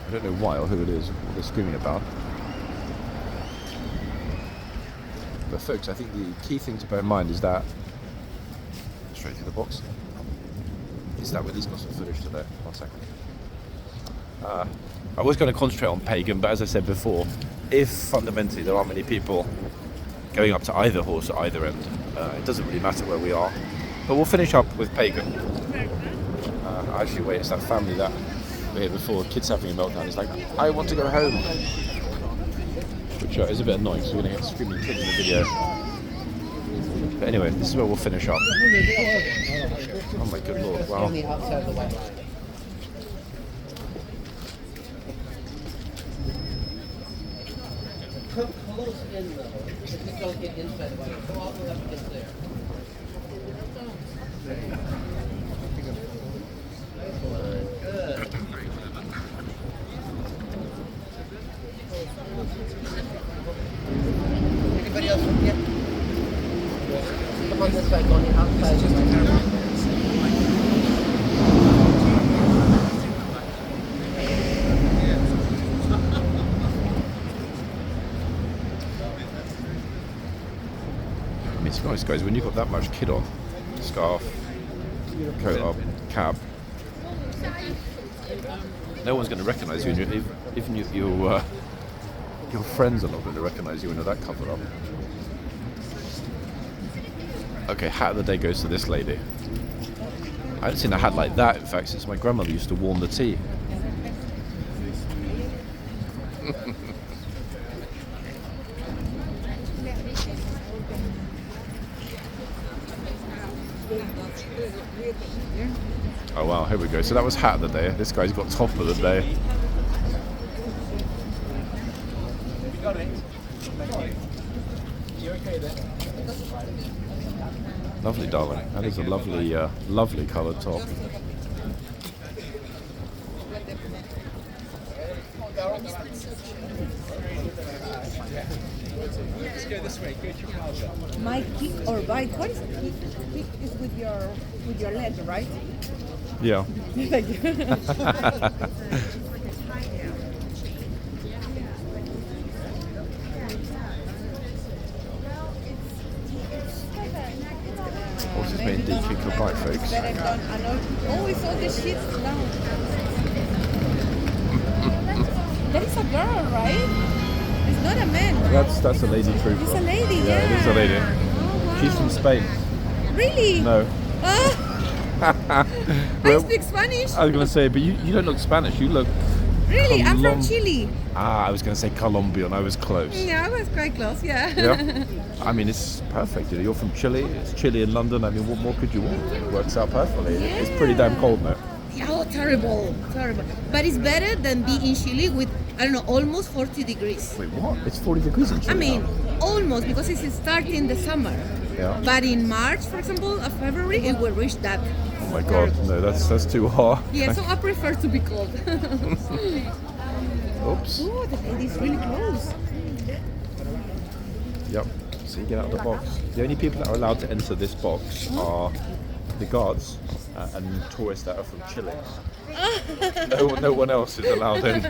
I don't know why or who it is, what they're screaming about. But folks, I think the key thing to bear in mind is that, straight through the box, is that we've got some footage today. 1 second. I was going to concentrate on pagan, but as I said before, if fundamentally there aren't many people going up to either horse at either end, it doesn't really matter where we are. But we'll finish up with pagan. Actually, wait, it's that family that we had before, kids having a meltdown. He's like, I want to go home. Which is a bit annoying, so we're going to get screaming kids in the video. But anyway, this is where we'll finish up. Oh my good lord, wow. Come close in though, if you don't get inside the wagon. Go all the way up against there. Good. Anybody else from here? Come on this side, go on the outside. To be honest, guys, when you've got that much kit on, scarf, coat up, cap, no one's going to recognise you. Even your friends are not going to recognise you when you're that covered up. Okay, hat of the day goes to this lady. I haven't seen a hat like that, in fact, since my grandmother used to warm the tea. Oh wow, here we go. So that was hat of the day. This guy's got top of the day. You got it. Thank you. You okay there? Lovely, darling. That is a lovely, lovely coloured top. Let's go this way. Go to your trouser. My kick or bite. What is kick? Kick is with your leg, right? Yeah. Thank you. Horses may indeed kick or bite, folks. That I've done. I know. Oh, it's all the shit now. That is a girl, right? It's not a man. That's a lady trooper. It's a lady. Yeah, it is a lady. Oh, wow. She's from Spain. Really? No. Ah, I Well, speak Spanish. I was going to say, but you don't look Spanish. You look. Really? I'm from Colom- Chile. I was going to say Colombian. I was close. Yeah, I was quite close. Yeah. Yeah. I mean, it's perfect. You know, you're from Chile. It's chilly in London. I mean, what more could you want? It works out perfectly. It's pretty damn cold now. Oh, terrible. But it's better than being in Chile with, I don't know, almost 40 degrees. Wait, what? It's 40 degrees in Chile. I mean, now. almost, because it's starting the summer. Yeah. But in March, for example, or February, it will reach that. Oh my God, no, that's too hot. Yeah, so I prefer to be cold. Oops. Oh, the lady's really close. Yep. So you get out of the box. The only people that are allowed to enter this box are the guards and tourists that are from Chile. No one else is allowed in.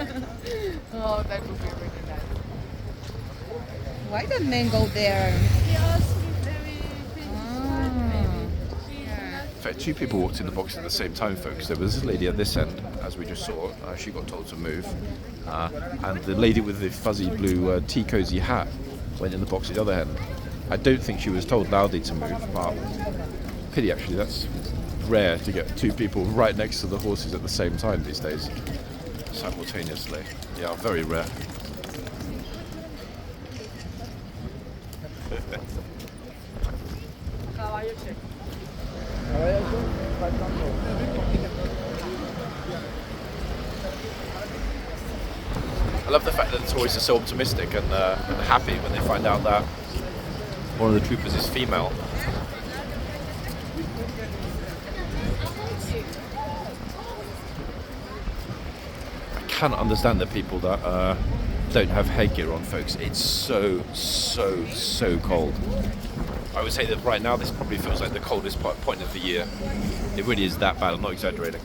Oh, that would be really nice. Why don't men go there? In fact, two people walked in the box at the same time, folks. There was this lady at this end, as we just saw. She got told to move. And the lady with the fuzzy blue tea cozy hat went in the box at the other end. I don't think she was told loudly to move, but pity actually. That's rare to get two people right next to the horses at the same time these days, simultaneously. Yeah, very rare. I love the fact that the tourists are so optimistic and happy when they find out that one of the troopers is female. I cannot understand the people that don't have headgear on, folks. It's so cold. I would say that right now this probably feels like the coldest point of the year. It really is that bad, I'm not exaggerating.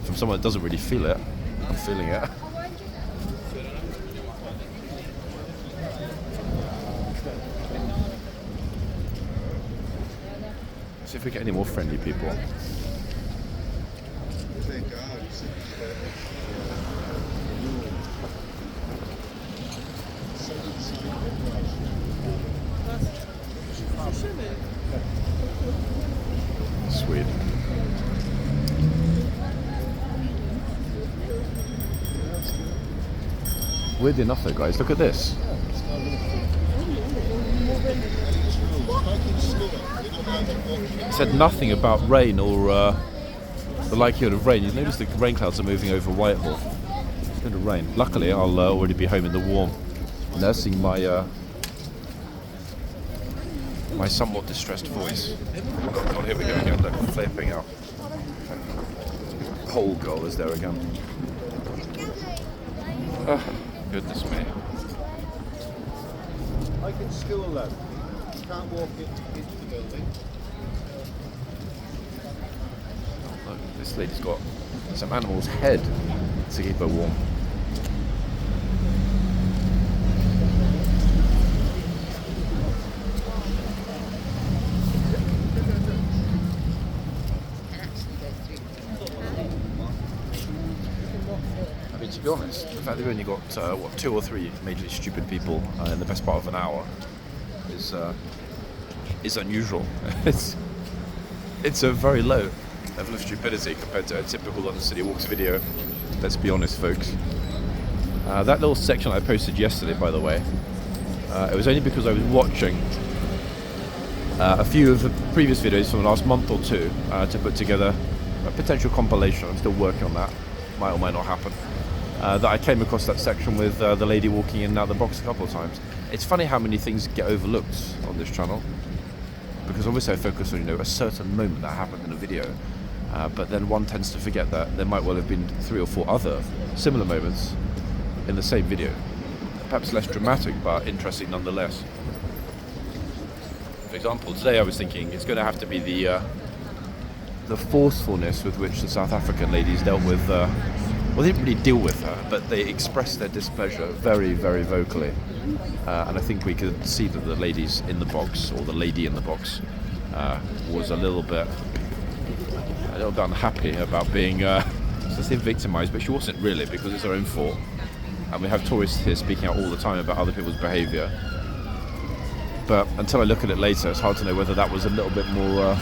From someone that doesn't really feel it, I'm feeling it. See if we get any more friendly people. Sweet. Weird enough though, guys, look at this. It said nothing about rain or the likelihood of rain. You notice the rain clouds are moving over Whitehall. It's going to rain. Luckily, I'll already be home in the warm, nursing my my somewhat distressed voice. Oh, here we go again. Look, flipping out. Pole girl is there again. Oh, goodness me. I can still alone. You can't walk into the building. Look, this lady's got some animal's head to keep her warm. I mean, to be honest, the fact that we've only got, 2 or 3 majorly stupid people in the best part of an hour is unusual. It's a very low level of stupidity compared to a typical London City Walks video. Let's be honest, folks. That little section I posted yesterday, by the way, it was only because I was watching a few of the previous videos from the last month or two to put together a potential compilation. I'm still working on that. Might or might not happen. That I came across that section with the lady walking in and out the box a couple of times. It's funny how many things get overlooked on this channel, because obviously I focus on, you know, a certain moment that happened in a video, but then one tends to forget that there might well have been 3 or 4 other similar moments in the same video. Perhaps less dramatic, but interesting nonetheless. For example, today I was thinking it's going to have to be the forcefulness with which the South African ladies dealt with, well, they didn't really deal with her, but they expressed their displeasure very, very vocally. And I think we could see that the ladies in the box, or the lady in the box, was a little bit unhappy about being, I say victimised, but she wasn't really, because it's her own fault. And we have tourists here speaking out all the time about other people's behaviour. But until I look at it later, it's hard to know whether that was a little bit more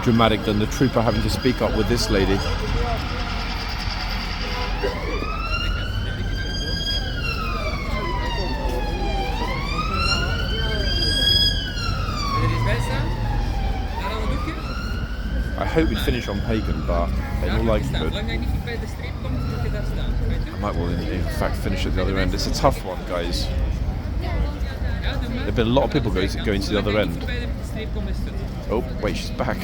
dramatic than the trooper having to speak up with this lady. I hope we'd finish on pagan, but in all likelihood, I might well in fact finish at the other end. It's a tough one, guys. There have been a lot of people going to the other end. Oh, wait, she's back.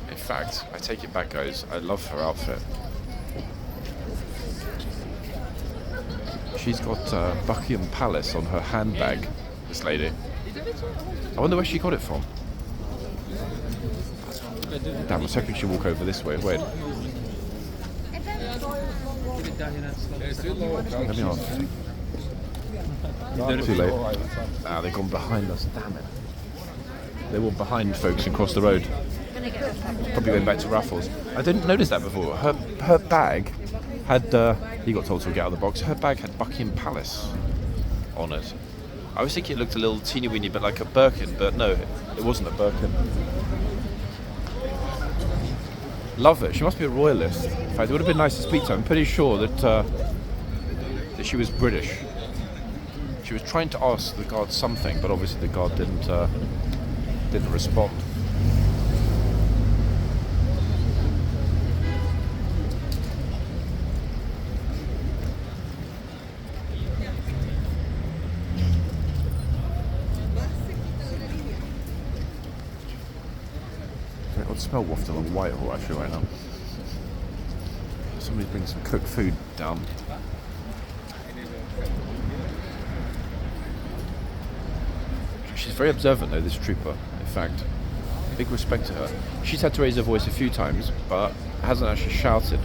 In fact, I take it back, guys. I love her outfit. She's got Buckingham Palace on her handbag, this lady. I wonder where she got it from. Damn, I was hoping she'd walk over this way. Wait. Let me on. Too late. Ah, they've gone behind us. Damn it. They were behind folks and crossed the road. Probably going back to Raffles. I didn't notice that before. Her bag had, he got told to get out of the box, her bag had Buckingham Palace on it. I was thinking it looked a little teeny weeny bit like a Birkin, but no, it wasn't a Birkin. Love it. She must be a royalist. In fact, it would have been nice to speak to her. I'm pretty sure that that she was British. She was trying to ask the guard something, but obviously the guard didn't respond. I can smell wafting along Whitehall actually right now. Somebody's bringing some cooked food down. She's very observant though, this trooper, in fact. Big respect to her. She's had to raise her voice a few times, but hasn't actually shouted.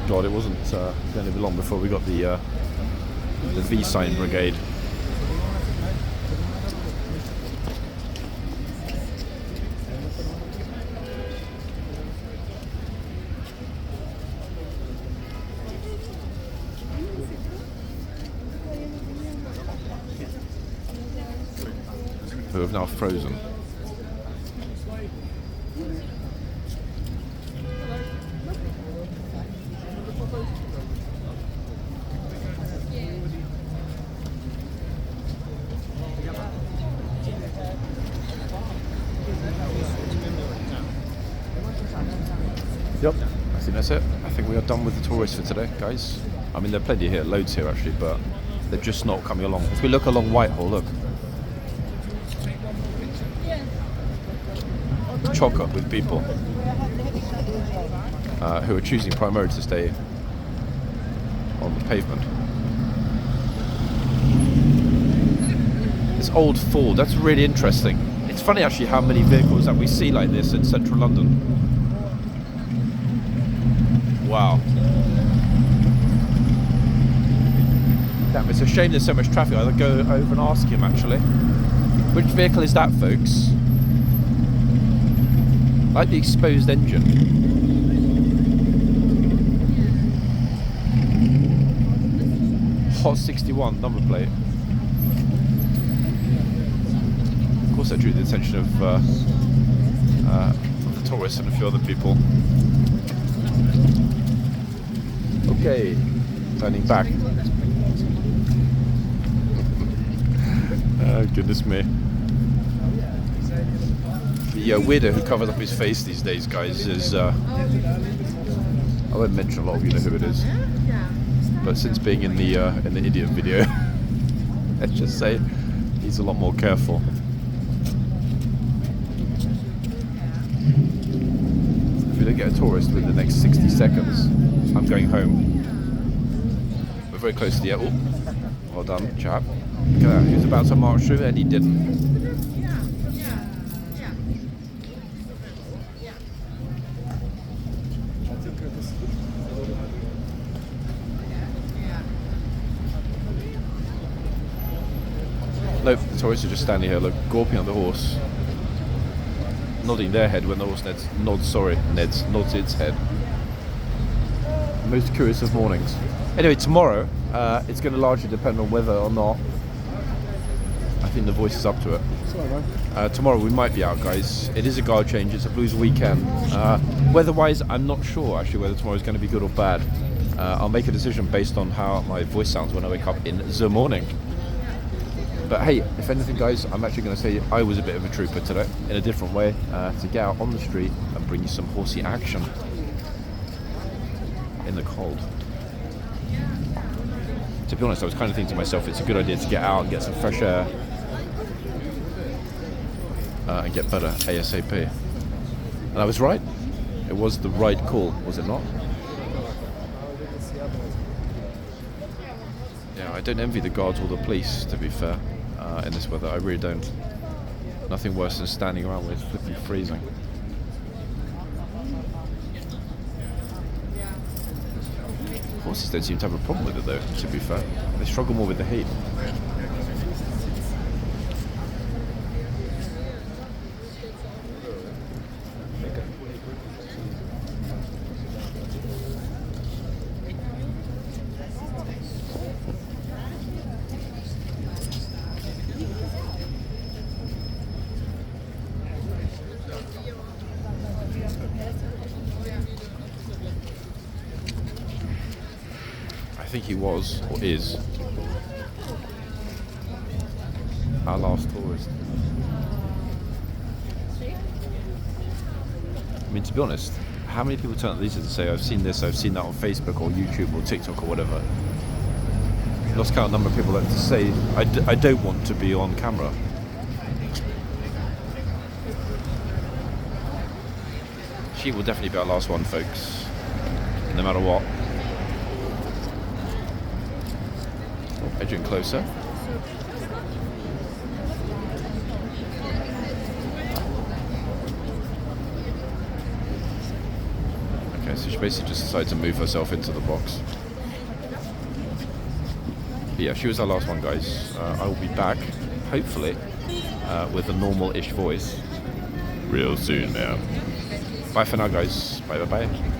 God, it wasn't going to be long before we got the V-sign brigade. Who have now frozen. Yep, I think that's it. I think we are done with the tourists for today, guys. I mean, there are plenty here, loads here actually, but they're just not coming along. If we look along Whitehall, look. Chock up with people who are choosing primarily to stay on the pavement. This old Ford, that's really interesting. It's funny actually how many vehicles that we see like this in central London. Wow. Damn, it's a shame there's so much traffic. I'll go over and ask him actually. Which vehicle is that, folks? like the exposed engine. Hot 61 number plate. Of course, that drew the attention of the tourists and a few other people. Okay, turning back. Oh, goodness me. The weirdo who covers up his face these days, guys, is... I won't mention a lot of you know who it is. But since being in the idiot video, let's just say he's a lot more careful. If we don't get a tourist within the next 60 seconds, I'm going home. We're very close to the... Oh, well done, chap. Look at that. He was about to march through and he didn't. Nope, the tourists are just standing here, look, gawping at the horse, nodding their head when the horse nods its head. Most curious of mornings. Anyway, tomorrow, it's going to largely depend on whether or not I think the voice is up to it. Tomorrow we might be out, guys. It is a guard change, it's a blues weekend. Weather-wise, I'm not sure actually whether tomorrow is going to be good or bad. I'll make a decision based on how my voice sounds when I wake up in the morning. But hey, if anything, guys, I'm actually going to say I was a bit of a trooper today, in a different way, to get out on the street and bring you some horsey action in the cold. To be honest, I was kind of thinking to myself, it's a good idea to get out and get some fresh air and get better ASAP. And I was right. It was the right call, was it not? Yeah, I don't envy the guards or the police, to be fair, in this weather. I really don't. Nothing worse than standing around when it's flipping freezing. Horses don't seem to have a problem with it though, to be fair. They struggle more with the heat. I think he was, or is, our last tourist. I mean, to be honest, how many people turn up these and say, I've seen this, I've seen that on Facebook or YouTube or TikTok or whatever. Lost count number of people that say, I don't want to be on camera. She will definitely be our last one, folks, no matter what. Edging closer. Okay, so she basically just decided to move herself into the box. But yeah, she was our last one, guys. I will be back, hopefully, with a normal-ish voice real soon now. Bye for now, guys. Bye, bye, bye.